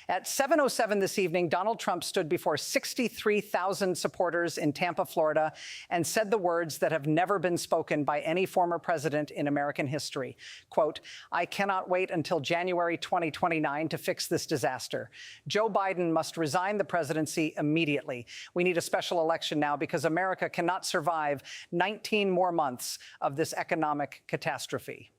At 7:07 this evening, Donald Trump stood before 63,000 supporters in Tampa, Florida, and said the words that have never been spoken by any former president in American history. Quote, "I cannot wait until January 2029 to fix this disaster. Joe Biden must resign the presidency immediately. We need a special election now because America cannot survive 19 more months of this economic catastrophe."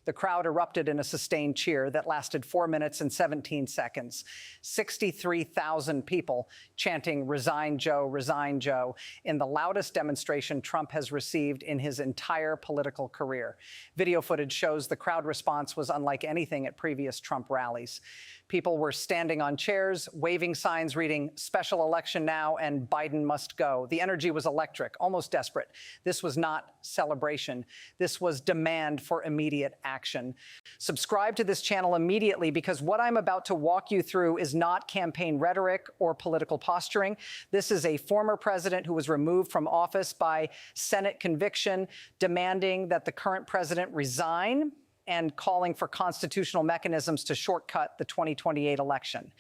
The crowd erupted in a sustained cheer that lasted 4 minutes and 17 seconds. 63,000 people chanting "Resign, Joe, resign, Joe," in the loudest demonstration Trump has received in his entire political career. Video footage shows the crowd response was unlike anything at previous Trump rallies. People were standing on chairs, waving signs reading "Special election now" and "Biden must go." The energy was electric, almost desperate. This was not celebration. This was demand for immediate action. Subscribe to this channel immediately, because what I'm about to walk you through is not campaign rhetoric or political posturing. This is a former president who was removed from office by Senate conviction, demanding that the current president resign and calling for constitutional mechanisms to shortcut the 2028 election.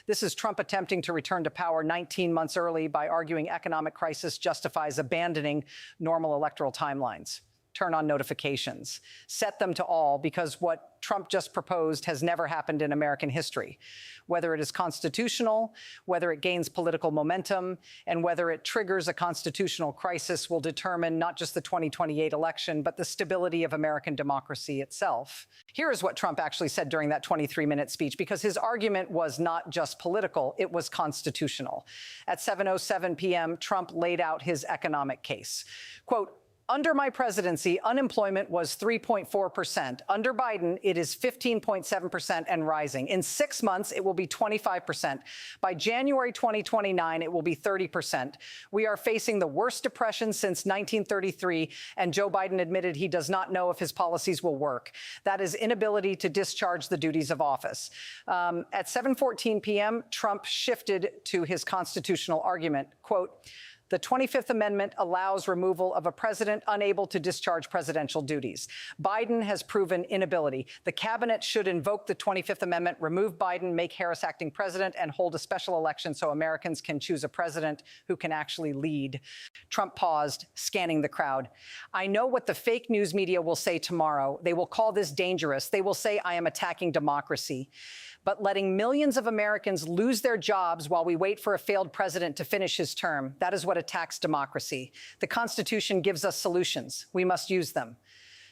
This is Trump attempting to return to power 19 months early by arguing economic crisis justifies abandoning normal electoral timelines. Turn on notifications. Set them to all, because what Trump just proposed has never happened in American history. Whether it is constitutional, whether it gains political momentum, and whether it triggers a constitutional crisis will determine not just the 2028 election, but the stability of American democracy itself. Here is what Trump actually said during that 23-minute speech, because his argument was not just political, it was constitutional. At 7:07 p.m., Trump laid out his economic case. Quote, "Under my presidency, unemployment was 3.4%. Under Biden, it is 15.7% and rising. In 6 months, it will be 25%. By January 2029, it will be 30%. We are facing the worst depression since 1933, and Joe Biden admitted he does not know if his policies will work. That is inability to discharge the duties of office." At 7:14 p.m., Trump shifted to his constitutional argument. Quote, "The 25th Amendment allows removal of a president unable to discharge presidential duties. Biden has proven inability. The cabinet should invoke the 25th Amendment, remove Biden, make Harris acting president, and hold a special election so Americans can choose a president who can actually lead." Trump paused, scanning the crowd. "I know what the fake news media will say tomorrow. They will call this dangerous. They will say I am attacking democracy. But letting millions of Americans lose their jobs while we wait for a failed president to finish his term, that is what attacks democracy. The Constitution gives us solutions. We must use them."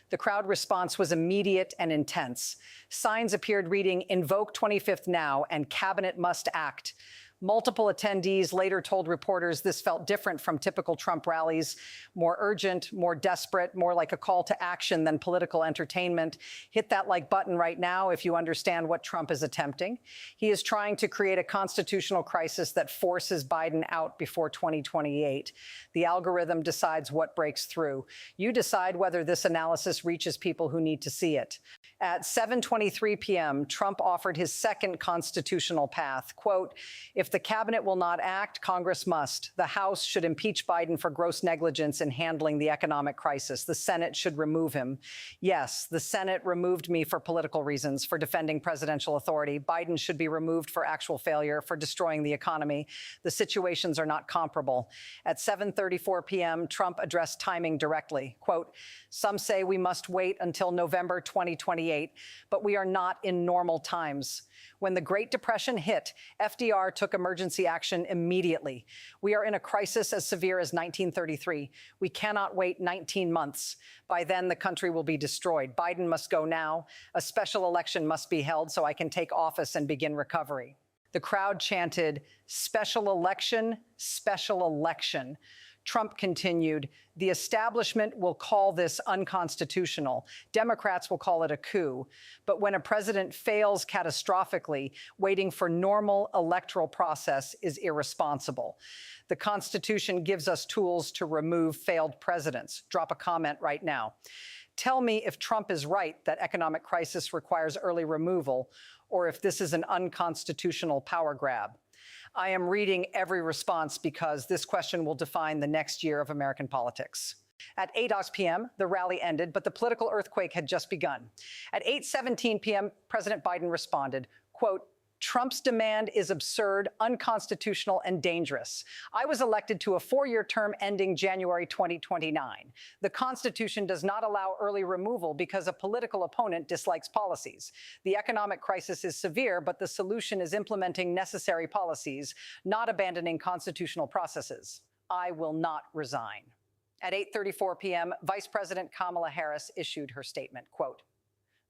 The crowd response was immediate and intense. Signs appeared reading "Invoke 25th now" and "Cabinet must act." Multiple attendees later told reporters this felt different from typical Trump rallies, more urgent, more desperate, more like a call to action than political entertainment. Hit that like button right now if you understand what Trump is attempting. He is trying to create a constitutional crisis that forces Biden out before 2028. The algorithm decides what breaks through. You decide whether this analysis reaches people who need to see it. At 7:23 p.m., Trump offered his second constitutional path. Quote, "If the cabinet will not act, Congress must. The House should impeach Biden for gross negligence in handling the economic crisis. The Senate should remove him. Yes, the Senate removed me for political reasons, for defending presidential authority. Biden should be removed for actual failure, for destroying the economy. The situations are not comparable." At 7:34 p.m., Trump addressed timing directly. Quote, "Some say we must wait until November 2028, but we are not in normal times. When the Great Depression hit, FDR took emergency action immediately. We are in a crisis as severe as 1933. We cannot wait 19 months. By then, the country will be destroyed. Biden must go now. A special election must be held so I can take office and begin recovery." The crowd chanted, "Special election, special election." Trump continued, "The establishment will call this unconstitutional. Democrats will call it a coup. But when a president fails catastrophically, waiting for normal electoral process is irresponsible. The Constitution gives us tools to remove failed presidents." Drop a comment right now. Tell me if Trump is right that economic crisis requires early removal, or if this is an unconstitutional power grab. I am reading every response because this question will define the next year of American politics. At 8 p.m., the rally ended, but the political earthquake had just begun. At 8:17 p.m., President Biden responded, quote, Trump's demand is absurd, unconstitutional, and dangerous. I was elected to a 4-year term ending January 2029. The Constitution does not allow early removal because a political opponent dislikes policies. The economic crisis is severe, but the solution is implementing necessary policies, not abandoning constitutional processes. I will not resign. At 8:34 p.m., Vice President Kamala Harris issued her statement, quote,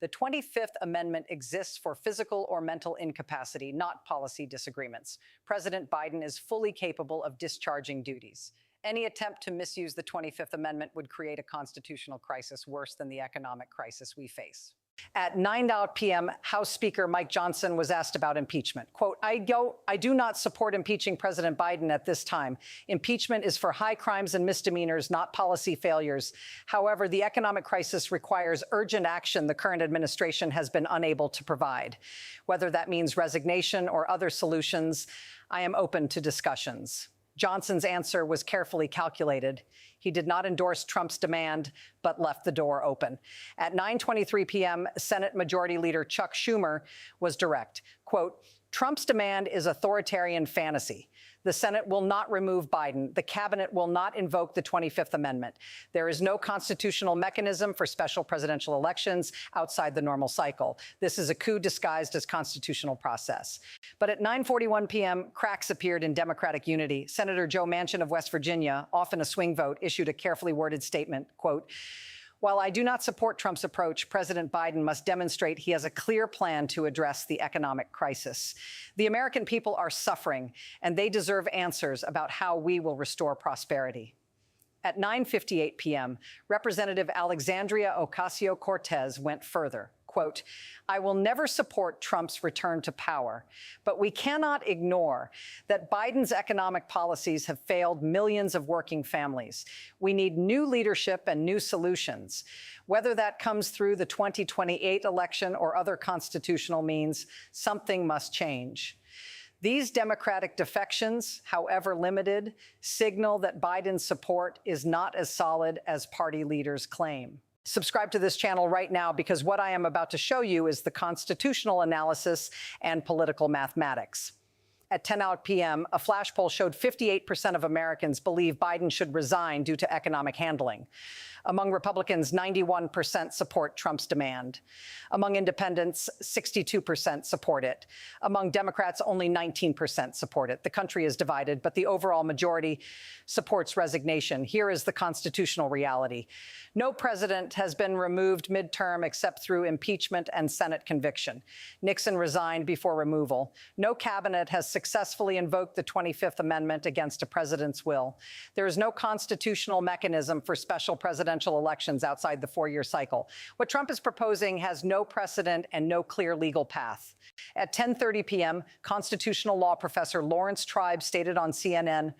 "The 25th Amendment exists for physical or mental incapacity, not policy disagreements. President Biden is fully capable of discharging duties. Any attempt to misuse the 25th Amendment would create a constitutional crisis worse than the economic crisis we face." At 9 p.m., House Speaker Mike Johnson was asked about impeachment. Quote, I do not support impeaching President Biden at this time. Impeachment is for high crimes and misdemeanors, not policy failures. However, the economic crisis requires urgent action the current administration has been unable to provide. Whether that means resignation or other solutions, I am open to discussions. Johnson's answer was carefully calculated. He did not endorse Trump's demand, but left the door open. At 9:23 p.m., Senate Majority Leader Chuck Schumer was direct. Quote, "Trump's demand is authoritarian fantasy. The Senate will not remove Biden. The cabinet will not invoke the 25th Amendment. There is no constitutional mechanism for special presidential elections outside the normal cycle. This is a coup disguised as constitutional process." But at 9:41 p.m., cracks appeared in Democratic unity. Senator Joe Manchin of West Virginia, often a swing vote, issued a carefully worded statement, quote, "While I do not support Trump's approach, President Biden must demonstrate he has a clear plan to address the economic crisis. The American people are suffering, and they deserve answers about how we will restore prosperity." At 9:58 p.m., Representative Alexandria Ocasio-Cortez went further. Quote, "I will never support Trump's return to power, but we cannot ignore that Biden's economic policies have failed millions of working families. We need new leadership and new solutions. Whether that comes through the 2028 election or other constitutional means, something must change. These Democratic defections, however limited, signal that Biden's support is not as solid as party leaders claim." Subscribe to this channel right now, because what I am about to show you is the constitutional analysis and political mathematics. At 10 p.m., a flash poll showed 58% of Americans believe Biden should resign due to economic handling. Among Republicans, 91% support Trump's demand. Among independents, 62% support it. Among Democrats, only 19% support it. The country is divided, but the overall majority supports resignation. Here is the constitutional reality. No president has been removed midterm except through impeachment and Senate conviction. Nixon resigned before removal. No cabinet has successfully invoked the 25th Amendment against a president's will. There is no constitutional mechanism for special presidential elections outside the 4-year cycle. What Trump is proposing has no precedent and no clear legal path. At 10:30 p.m., constitutional law professor Lawrence Tribe stated on CNN,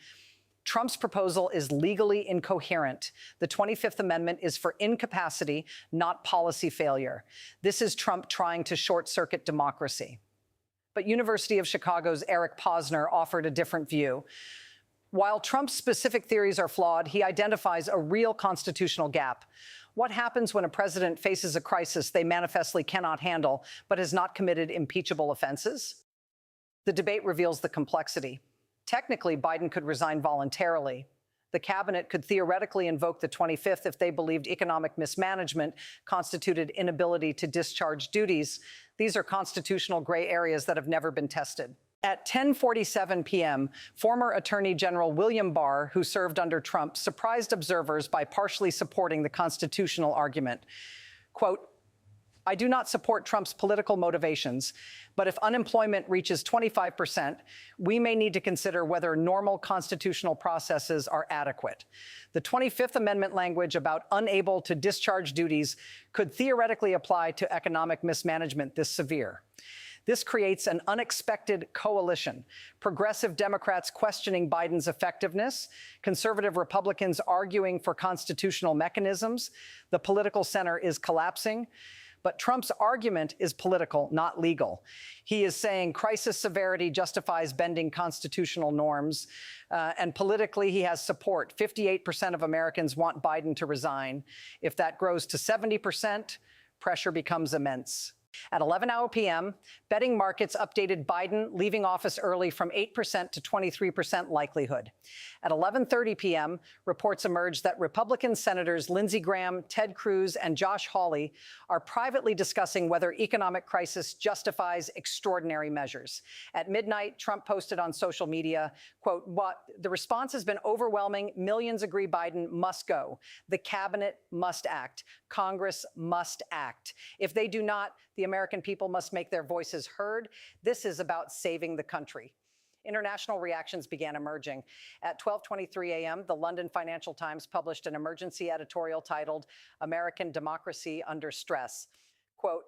"Trump's proposal is legally incoherent. The 25th Amendment is for incapacity, not policy failure. This is Trump trying to short-circuit democracy." But University of Chicago's Eric Posner offered a different view. While Trump's specific theories are flawed, he identifies a real constitutional gap. What happens when a president faces a crisis they manifestly cannot handle, but has not committed impeachable offenses? The debate reveals the complexity. Technically, Biden could resign voluntarily. The cabinet could theoretically invoke the 25th if they believed economic mismanagement constituted inability to discharge duties. These are constitutional gray areas that have never been tested. At 10:47 p.m., former Attorney General William Barr, who served under Trump, surprised observers by partially supporting the constitutional argument. Quote, "I do not support Trump's political motivations, but if unemployment reaches 25%, we may need to consider whether normal constitutional processes are adequate. The 25th Amendment language about unable to discharge duties could theoretically apply to economic mismanagement this severe. This creates an unexpected coalition. Progressive Democrats questioning Biden's effectiveness, conservative Republicans arguing for constitutional mechanisms. The political center is collapsing. But Trump's argument is political, not legal. He is saying crisis severity justifies bending constitutional norms. And politically, he has support. 58% of Americans want Biden to resign. If that grows to 70%, pressure becomes immense. At 11 p.m., betting markets updated Biden leaving office early from 8% to 23% likelihood. At 11:30 p.m., reports emerged that Republican Senators Lindsey Graham, Ted Cruz, and Josh Hawley are privately discussing whether economic crisis justifies extraordinary measures. At midnight, Trump posted on social media, quote, "The response has been overwhelming. Millions agree Biden must go. The cabinet must act. Congress must act. If they do not, the American people must make their voices heard. This is about saving the country." International reactions began emerging. At 12:23 a.m., the London Financial Times published an emergency editorial titled "American Democracy Under Stress." Quote,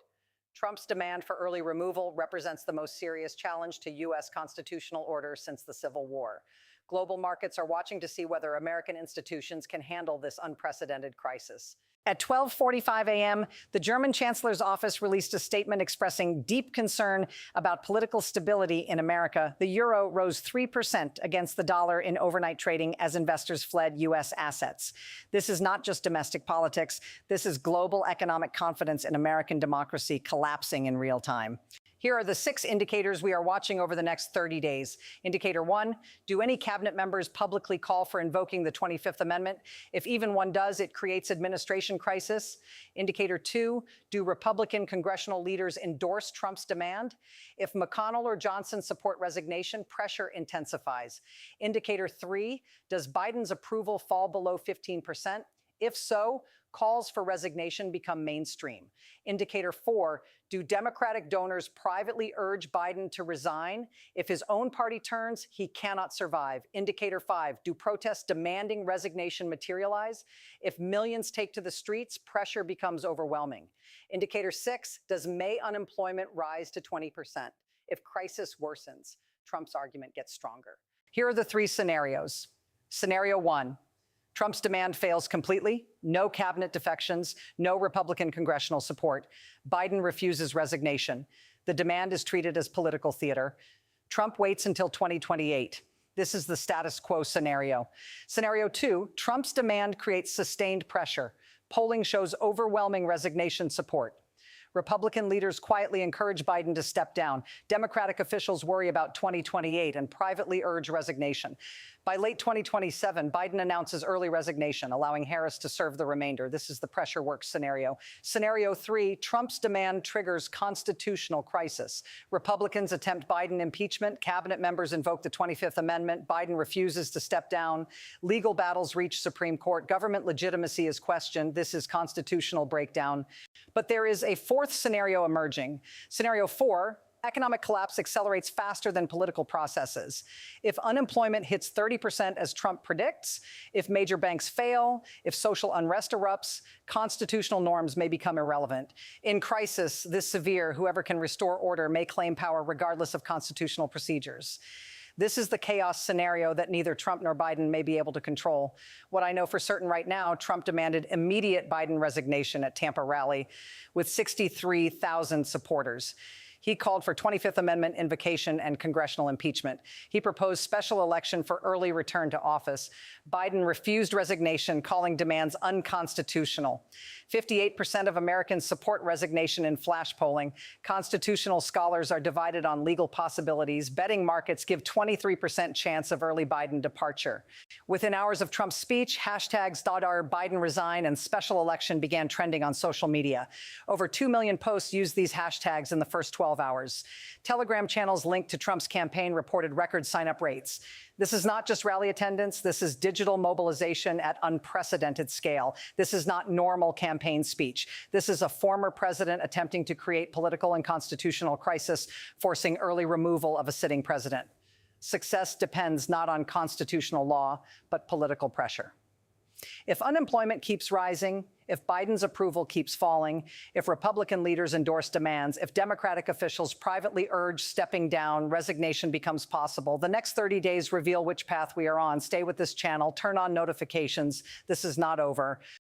"Trump's demand for early removal represents the most serious challenge to U.S. constitutional order since the Civil War. Global markets are watching to see whether American institutions can handle this unprecedented crisis." At 12:45 a.m., the German Chancellor's office released a statement expressing deep concern about political stability in America. The euro rose 3% against the dollar in overnight trading as investors fled U.S. assets. This is not just domestic politics. This is global economic confidence in American democracy collapsing in real time. Here are the 6 indicators we are watching over the next 30 days. Indicator 1, do any cabinet members publicly call for invoking the 25th Amendment? If even one does, it creates administration crisis. Indicator 2, do Republican congressional leaders endorse Trump's demand? If McConnell or Johnson support resignation, pressure intensifies. Indicator 3, does Biden's approval fall below 15%? If so, calls for resignation become mainstream. Indicator 4, do Democratic donors privately urge Biden to resign? If his own party turns, he cannot survive. Indicator 5, do protests demanding resignation materialize? If millions take to the streets, pressure becomes overwhelming. Indicator 6, does May unemployment rise to 20%? If crisis worsens, Trump's argument gets stronger. Here are the 3 scenarios. Scenario 1, Trump's demand fails completely, no cabinet defections, no Republican congressional support. Biden refuses resignation. The demand is treated as political theater. Trump waits until 2028. This is the status quo scenario. Scenario 2, Trump's demand creates sustained pressure. Polling shows overwhelming resignation support. Republican leaders quietly encourage Biden to step down. Democratic officials worry about 2028 and privately urge resignation. By late 2027, Biden announces early resignation, allowing Harris to serve the remainder. This is the pressure works scenario. Scenario 3, Trump's demand triggers constitutional crisis. Republicans attempt Biden impeachment. Cabinet members invoke the 25th Amendment. Biden refuses to step down. Legal battles reach Supreme Court. Government legitimacy is questioned. This is constitutional breakdown. But there is a 4th scenario emerging. Scenario 4, economic collapse accelerates faster than political processes. If unemployment hits 30% as Trump predicts, if major banks fail, if social unrest erupts, constitutional norms may become irrelevant. In crisis this severe, whoever can restore order may claim power regardless of constitutional procedures. This is the chaos scenario that neither Trump nor Biden may be able to control. What I know for certain right now, Trump demanded immediate Biden resignation at Tampa rally with 63,000 supporters. He called for 25th Amendment invocation and congressional impeachment. He proposed special election for early return to office. Biden refused resignation, calling demands unconstitutional. 58% of Americans support resignation in flash polling. Constitutional scholars are divided on legal possibilities. Betting markets give 23% chance of early Biden departure. Within hours of Trump's speech, hashtags .Biden resign and special election began trending on social media. Over 2 million posts used these hashtags in the first 12 hours. Telegram channels linked to Trump's campaign reported record sign-up rates. This is not just rally attendance. This is digital mobilization at unprecedented scale. This is not normal campaign speech. This is a former president attempting to create political and constitutional crisis, forcing early removal of a sitting president. Success depends not on constitutional law, but political pressure. If unemployment keeps rising, if Biden's approval keeps falling, if Republican leaders endorse demands, if Democratic officials privately urge stepping down, resignation becomes possible. The next 30 days reveal which path we are on. Stay with this channel, turn on notifications. This is not over.